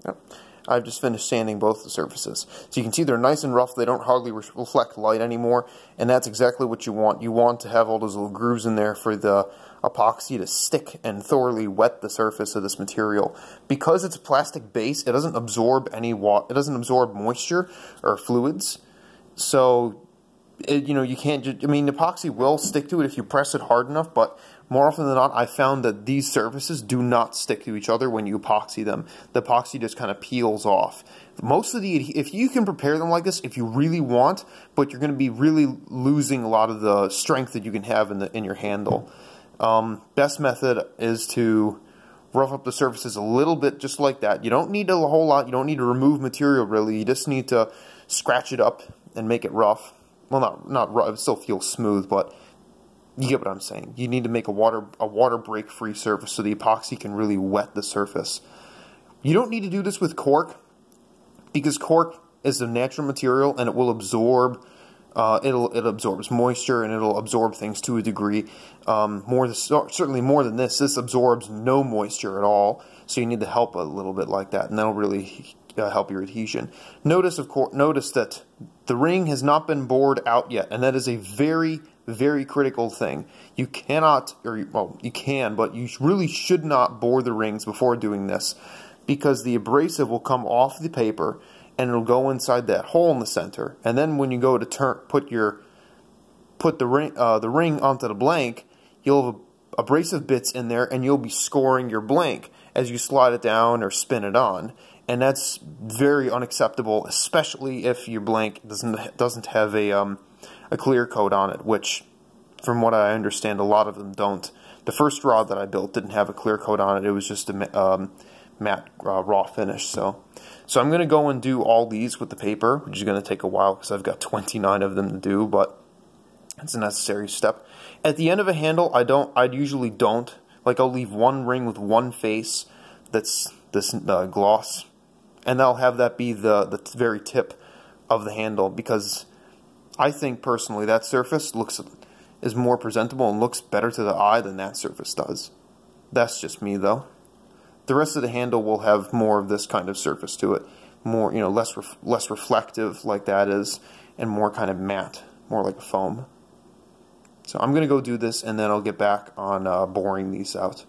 Yep. I've just finished sanding both the surfaces. So you can see they're nice and rough. They don't hardly reflect light anymore, and that's exactly what you want. You want to have all those little grooves in there for the epoxy to stick and thoroughly wet the surface of this material. Because it's a plastic base, it doesn't absorb any water. It doesn't absorb moisture or fluids. So you can't just, epoxy will stick to it if you press it hard enough, but more often than not, I found that these surfaces do not stick to each other when you epoxy them. The epoxy just kind of peels off. Most of if you can prepare them like this, if you really want, but you're going to be really losing a lot of the strength that you can have in your handle. Best method is to rough up the surfaces a little bit, just like that. You don't need a whole lot. You don't need to remove material, really. You just need to scratch it up and make it rough. Well, not rough. It still feels smooth, but you get what I'm saying. You need to make a water break-free surface so the epoxy can really wet the surface. You don't need to do this with cork, because cork is a natural material and it will absorb. It absorbs moisture and it'll absorb things to a degree. Certainly more than this. This absorbs no moisture at all, so you need to help a little bit like that, and that'll really help your adhesion. Notice that the ring has not been bored out yet, and that is a very, very critical thing. You cannot, you can, but you really should not bore the rings before doing this, because the abrasive will come off the paper and it'll go inside that hole in the center. And then when you go to put the ring onto the blank, you'll have abrasive bits in there, and you'll be scoring your blank as you slide it down or spin it on. And that's very unacceptable, especially if your blank doesn't have a clear coat on it, which, from what I understand, a lot of them don't. The first rod that I built didn't have a clear coat on it. It was just a matte raw finish. So I'm going to go and do all these with the paper, which is going to take a while because I've got 29 of them to do, but it's a necessary step. At the end of a handle, I usually don't. Like, I'll leave one ring with one face that's this gloss, and I'll have that be the very tip of the handle, because I think personally that surface is more presentable and looks better to the eye than that surface does. That's just me, though. The rest of the handle will have more of this kind of surface to it, more, less reflective like that is, and more kind of matte, more like a foam. So I'm going to go do this, and then I'll get back on boring these out.